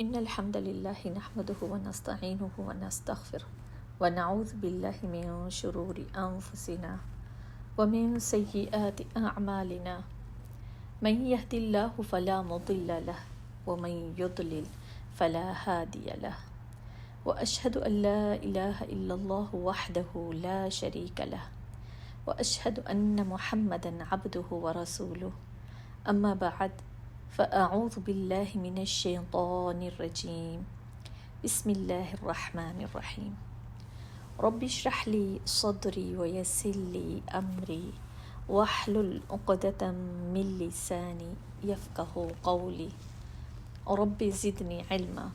إن الحمد لله نحمده ونستعينه ونستغفره ونعوذ بالله من شرور أنفسنا ومن سيئات أعمالنا من يهد الله فلا مضل له ومن يضلل فلا هادي له وأشهد أن لا إله إلا الله وحده لا شريك له وأشهد أن محمدا عبده ورسوله أما بعد فأعوذ بالله من الشيطان الرجيم بسم الله الرحمن الرحيم رب اشرح لي صدري ويسر لي أمري واحلل عقدة من لساني يفقه قولي رب زدني علما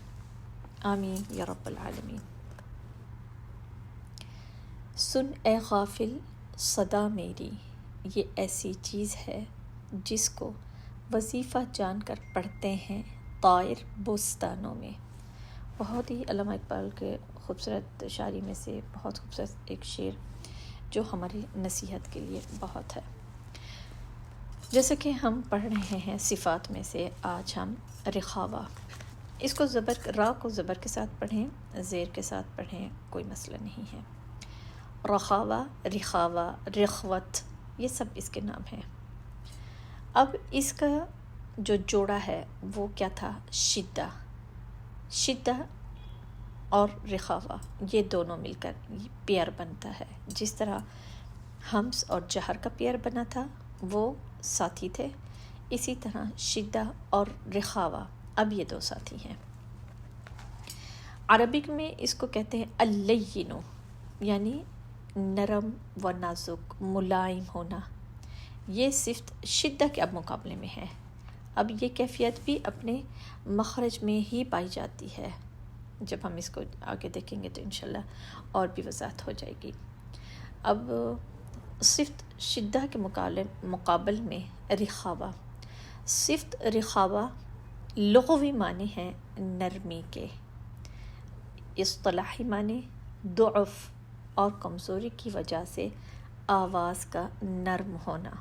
آمین یا رب العالمین۔ سن اے غافل صدا میری، یہ ایسی چیز ہے جس کو وظیفہ جان کر پڑھتے ہیں طائر بوستانوں میں۔ بہت ہی علامہ اقبال کے خوبصورت شاعری میں سے بہت خوبصورت ایک شعر جو ہماری نصیحت کے لیے بہت ہے۔ جیسے کہ ہم پڑھ رہے ہیں صفات میں سے آج ہم رخاوہ، اس کو را کو زبر کے ساتھ پڑھیں، زیر کے ساتھ پڑھیں، کوئی مسئلہ نہیں ہے۔ رخاوہ، رخاوہ، رخوت، یہ سب اس کے نام ہیں۔ اب اس کا جو جوڑا ہے وہ کیا تھا؟ شدہ۔ شدہ اور رخاوہ یہ دونوں مل کر پیئر بنتا ہے۔ جس طرح ہمس اور جہر کا پیئر بنا تھا وہ ساتھی تھے، اسی طرح شدہ اور رخاوہ اب یہ دو ساتھی ہیں۔ عربک میں اس کو کہتے ہیں اللین، یعنی نرم و نازک، ملائم ہونا۔ یہ صفت شدہ کے اب مقابلے میں ہے۔ اب یہ کیفیت بھی اپنے مخرج میں ہی پائی جاتی ہے۔ جب ہم اس کو آگے دیکھیں گے تو انشاءاللہ اور بھی وضاحت ہو جائے گی۔ اب صفت شدہ کے مقابل میں رخاوہ۔ صفت رخاوہ لغوی معنی ہیں نرمی کے، اصطلاحی معنی ضعف اور کمزوری کی وجہ سے آواز کا نرم ہونا۔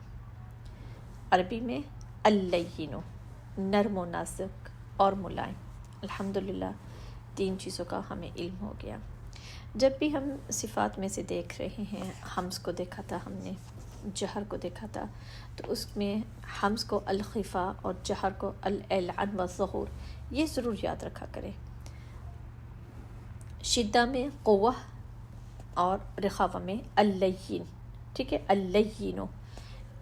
عربی میں اللین، نرم و نازک اور ملائم۔ الحمدللہ 3 چیزوں کا ہمیں علم ہو گیا۔ جب بھی ہم صفات میں سے دیکھ رہے ہیں، حمز کو دیکھا تھا ہم نے، جہر کو دیکھا تھا، تو اس میں حمز کو الخفا اور جہر کو الاعلان والظہور، یہ ضرور یاد رکھا کریں۔ شدہ میں قوہ اور رخاوہ میں اللین، ٹھیک ہے، اللین،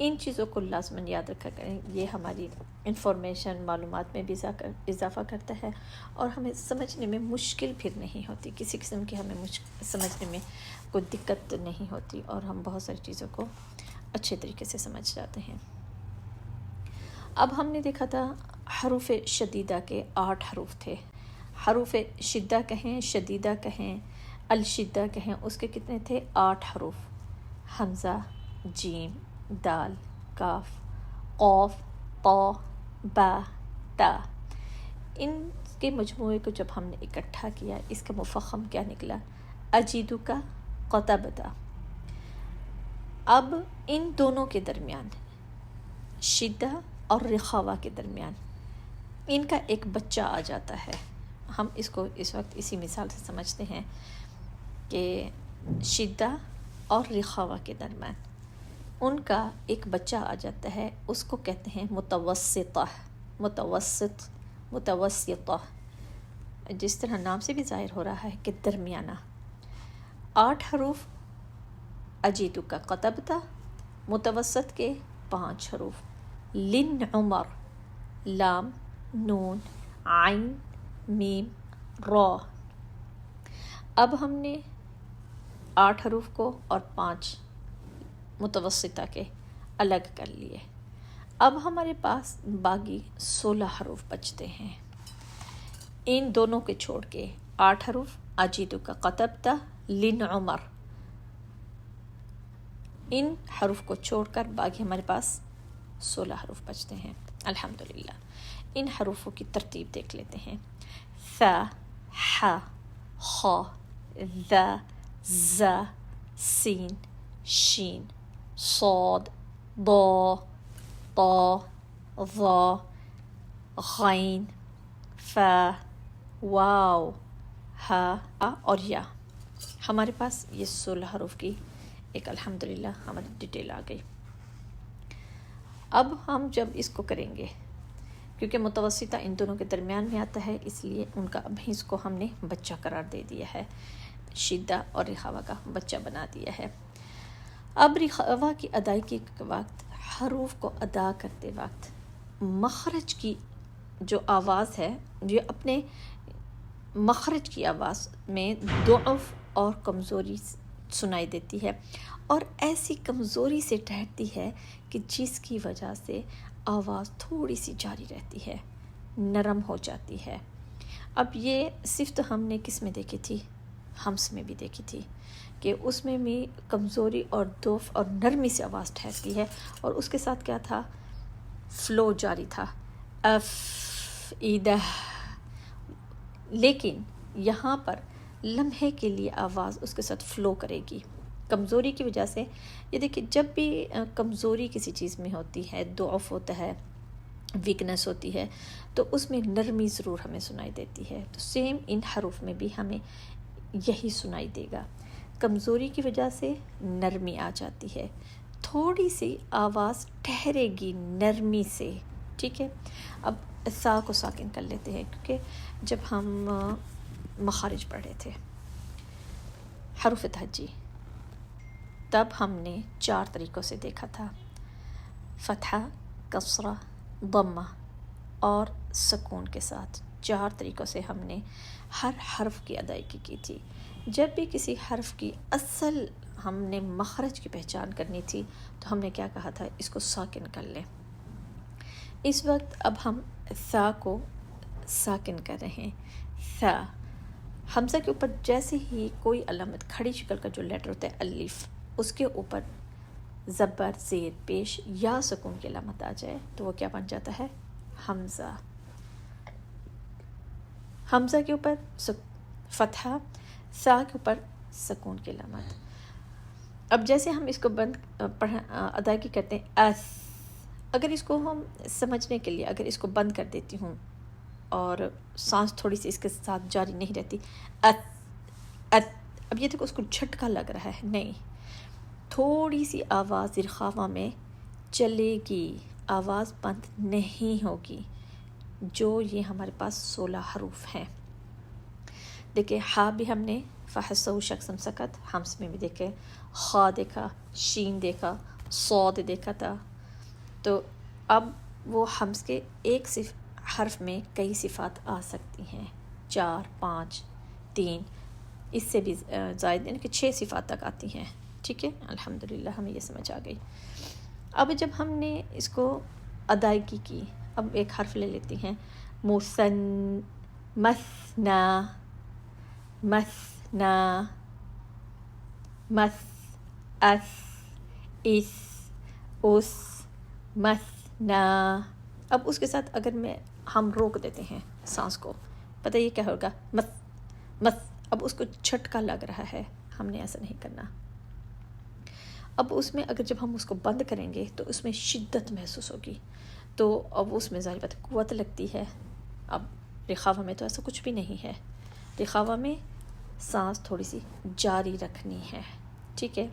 ان چیزوں کو لازماً یاد رکھا کریں۔ یہ ہماری انفارمیشن، معلومات میں بھی اضافہ کرتا ہے اور ہمیں سمجھنے میں مشکل پھر نہیں ہوتی، کسی قسم کی ہمیں سمجھنے میں کوئی دقت نہیں ہوتی اور ہم بہت ساری چیزوں کو اچھے طریقے سے سمجھ جاتے ہیں۔ اب ہم نے دیکھا تھا حروف شدیدہ کے 8 حروف تھے۔ حروف شدہ کہیں، شدیدہ کہیں، الشدہ کہیں، اس کے کتنے تھے؟ 8 حروف۔ حمزہ، جیم، دال، کاف، قاف، طا، با، تا۔ ان کے مجموعے کو جب ہم نے اکٹھا کیا، اس کا مفخم کیا نکلا؟ اجیدو کا قطبتا۔ اب ان دونوں کے درمیان، شدہ اور رخاوہ کے درمیان، ان کا ایک بچہ آ جاتا ہے۔ ہم اس کو اس وقت اسی مثال سے سمجھتے ہیں کہ شدہ اور رخاوہ کے درمیان ان کا ایک بچہ آ جاتا ہے، اس کو کہتے ہیں متوسطہ، متوسطہ، جس طرح نام سے بھی ظاہر ہو رہا ہے کہ درمیانہ۔ 8 حروف اجیدو کا قطبتا، متوسط کے 5 حروف لن عمر، لام، نون، عین، میم، را۔ اب ہم نے 8 حروف کو اور 5 متوسطہ کے الگ کر لیے۔ اب ہمارے پاس باقی 16 حروف بچتے ہیں۔ ان دونوں کے چھوڑ کے 8 حروف اجیدو کا قطبتا، لن عمر، ان حروف کو چھوڑ کر باقی ہمارے پاس 16 حروف بچتے ہیں۔ الحمدللہ ان حروفوں کی ترتیب دیکھ لیتے ہیں۔ ث، ح، خ، ذ، ز، سین، شین، صاد، ضا، طا، ظا، غین، ف، واو، ہا، آ اور یا۔ ہمارے پاس یہ 16 حروف کی ایک الحمدللہ ہماری ڈیٹیل آ گئی۔ اب ہم جب اس کو کریں گے، کیونکہ متوسطہ ان دونوں کے درمیان میں آتا ہے، اس لیے ان کا ابھی اس کو ہم نے بچہ قرار دے دیا ہے، شدہ اور رخاوہ کا بچہ بنا دیا ہے۔ اب رخاوہ کی ادائیگی کے وقت، حروف کو ادا کرتے وقت مخرج کی جو آواز ہے، یہ اپنے مخرج کی آواز میں ضعف اور کمزوری سنائی دیتی ہے، اور ایسی کمزوری سے ٹھہرتی ہے کہ جس کی وجہ سے آواز تھوڑی سی جاری رہتی ہے، نرم ہو جاتی ہے۔ اب یہ صفت ہم نے کس میں دیکھی تھی؟ ہمس میں بھی دیکھی تھی کہ اس میں بھی کمزوری اور ضعف اور نرمی سے آواز ٹھہرتی ہے، اور اس کے ساتھ کیا تھا؟ فلو جاری تھا، اف، ایدہ۔ لیکن یہاں پر لمحے کے لیے آواز اس کے ساتھ فلو کرے گی، کمزوری کی وجہ سے۔ یہ دیکھیں، جب بھی کمزوری کسی چیز میں ہوتی ہے، ضعف ہوتا ہے، ویکنس ہوتی ہے، تو اس میں نرمی ضرور ہمیں سنائی دیتی ہے۔ تو سیم ان حروف میں بھی ہمیں یہی سنائی دے گا، کمزوری کی وجہ سے نرمی آ جاتی ہے، تھوڑی سی آواز ٹھہرے گی نرمی سے، ٹھیک ہے۔ اب سا کو ساکن کر لیتے ہیں، کیونکہ جب ہم مخارج پڑھ رہے تھے حروف تہجی، تب ہم نے 4 طریقوں سے دیکھا تھا، فتحہ، کسرہ، ضمہ اور سکون کے ساتھ۔ 4 طریقوں سے ہم نے ہر حرف کی ادائیگی کی تھی۔ جب بھی کسی حرف کی اصل ہم نے مخرج کی پہچان کرنی تھی، تو ہم نے کیا کہا تھا؟ اس کو ساکن کر لیں۔ اس وقت اب ہم ثا کو ساکن کر رہے ہیں، ثا۔ حمزہ کے اوپر جیسے ہی کوئی علامت کھڑی شکل کا جو لیٹر ہوتا ہے الف، اس کے اوپر زبر، زیر پیش یا سکون کی علامت آ جائے تو وہ کیا بن جاتا ہے؟ حمزہ۔ حمزہ کے اوپر فتحہ، ثا کے اوپر سکون کی علامت۔ اب جیسے ہم اس کو ادائیگی کرتے ہیں، اس، اگر اس کو ہم سمجھنے کے لیے اگر اس کو بند کر دیتی ہوں اور سانس تھوڑی سی اس کے ساتھ جاری نہیں رہتی، اب یہ دیکھو اس کو جھٹکا لگ رہا ہے، نہیں، تھوڑی سی آواز رخاوہ میں چلے گی، آواز بند نہیں ہوگی، جو یہ ہمارے پاس 16 حروف ہیں۔ دیکھیں، ہا بھی ہم نے فحسہ شخصم سکت، ہمس میں بھی دیکھیں، خا دیکھا، شین دیکھا، صاد دیکھا تھا۔ تو اب وہ ہمس کے ایک حرف میں کئی صفات آ سکتی ہیں، 4، 5، 3، اس سے بھی زائد، یعنی کہ 6 صفات تک آتی ہیں، ٹھیک ہے۔ الحمدللہ ہمیں یہ سمجھ آ گئی۔ اب جب ہم نے اس کو ادائیگی کی، اب ایک حرف لے لیتی ہیں، مثنا، مثنا، مس، اس، اس، اس، مثنا۔ اب اس کے ساتھ اگر ہم روک دیتے ہیں سانس کو، پتہ یہ کیا ہوگا؟ مس، مس۔ اب اس کو جھٹکا لگ رہا ہے، ہم نے ایسا نہیں کرنا۔ اب اس میں اگر جب ہم اس کو بند کریں گے تو اس میں شدت محسوس ہوگی، تو اب اس میں ظاہر بات قوت لگتی ہے۔ اب رخاوہ میں تو ایسا کچھ بھی نہیں ہے، رخاوہ میں سانس تھوڑی سی جاری رکھنی ہے، ٹھیک ہے۔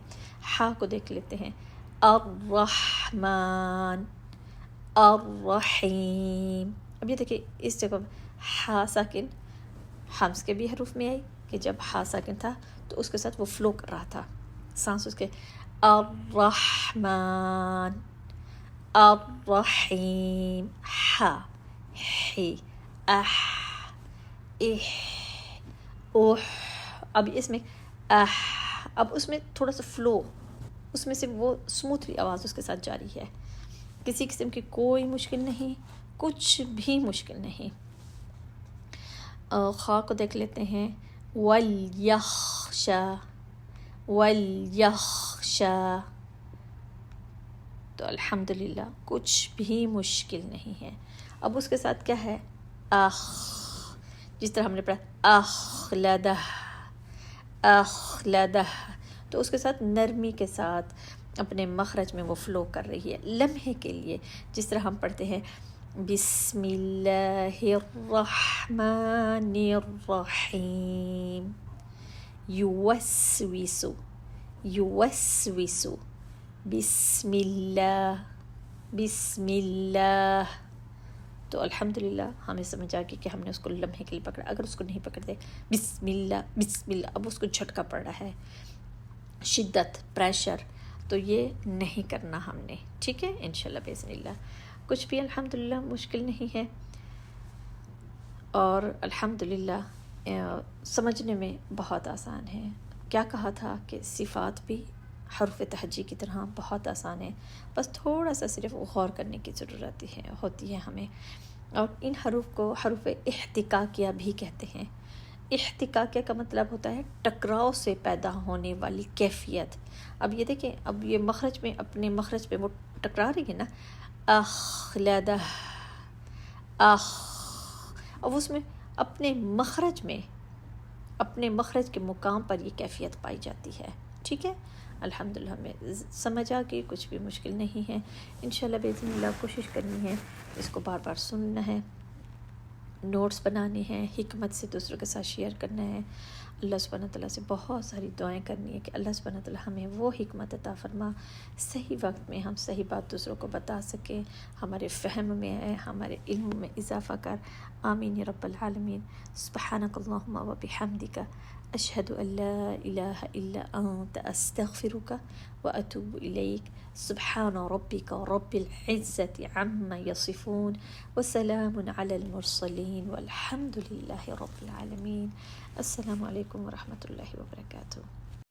ہا کو دیکھ لیتے ہیں، الرحمن، الرحیم۔ اب یہ دیکھیں، اس جگہ ہا ساکن حمز کے بھی حروف میں آئی کہ جب ہا ساکن تھا تو اس کے ساتھ وہ فلو کر رہا تھا سانس اس کے، الرحمن، الرحیم، ہا، ہی، اح، اح، اوح۔ اب اس میں اح، اب اس میں تھوڑا سا فلو، اس میں سے وہ سموتھلی آواز اس کے ساتھ جاری ہے، کسی قسم کی کوئی مشکل نہیں، کچھ بھی مشکل نہیں۔ خا کو دیکھ لیتے ہیں، وَلْيَخْشَى، وَلْيَخْشَى۔ تو الحمدللہ کچھ بھی مشکل نہیں ہے۔ اب اس کے ساتھ کیا ہے؟ اخ، جس طرح ہم نے پڑھا اخلدہ، اخلدہ، تو اس کے ساتھ نرمی کے ساتھ اپنے مخرج میں وہ فلو کر رہی ہے لمحے کے لیے، جس طرح ہم پڑھتے ہیں بسم اللہ الرحمن الرحیم. یوسوس یوسوس. بسم اللہ بسم اللہ. تو الحمدللہ ہمیں سمجھ آ گئی کہ ہم نے اس کو لمحے کے لیے پکڑا. اگر اس کو نہیں پکڑتے بسم اللہ اب اس کو جھٹکا پڑ رہا ہے، شدت، پریشر، تو یہ نہیں کرنا ہم نے. ٹھیک ہے انشاءاللہ باذن اللہ. کچھ بھی الحمدللہ مشکل نہیں ہے، اور الحمدللہ سمجھنے میں بہت آسان ہے. کیا کہا تھا کہ صفات بھی حروف تہجی کی طرح بہت آسان ہے، بس تھوڑا سا صرف غور کرنے کی ضرورت ہوتی ہے ہمیں. اور ان حروف کو حروف احتقاقیہ بھی کہتے ہیں. احتقاقیہ کا مطلب ہوتا ہے ٹکراؤ سے پیدا ہونے والی کیفیت. اب یہ دیکھیں، اب یہ مخرج میں اپنے مخرج پہ وہ ٹکرا رہی ہے نا، اخ لدہ اخ. اب اس میں اپنے مخرج کے مقام پر یہ کیفیت پائی جاتی ہے. ٹھیک ہے الحمدللہ ہمیں سمجھ آ گئی، کچھ بھی مشکل نہیں ہے. انشاءاللہ باذن اللہ کوشش کرنی ہے، اس کو بار بار سننا ہے، نوٹس بنانے ہیں، حکمت سے دوسروں کے ساتھ شیئر کرنا ہے. اللہ سبحانہ تعالیٰ سے بہت ساری دعائیں کرنی ہے کہ اللہ سبحانہ تعالیٰ ہمیں وہ حکمت عطا فرما، صحیح وقت میں ہم صحیح بات دوسروں کو بتا سکیں، ہمارے فہم میں ہے، ہمارے علم میں اضافہ کر. آمین یا رب العالمین. سبحانک اللہم و بحمدک، اشہد ان لا الہ الا انت، استغفرک و اتوب الیک. سبحان ربک رب العزة عما یصفون وسلام علی المرسلین والحمد للہ رب العالمین. السلام علیکم ورحمۃ اللہ وبرکاتہ.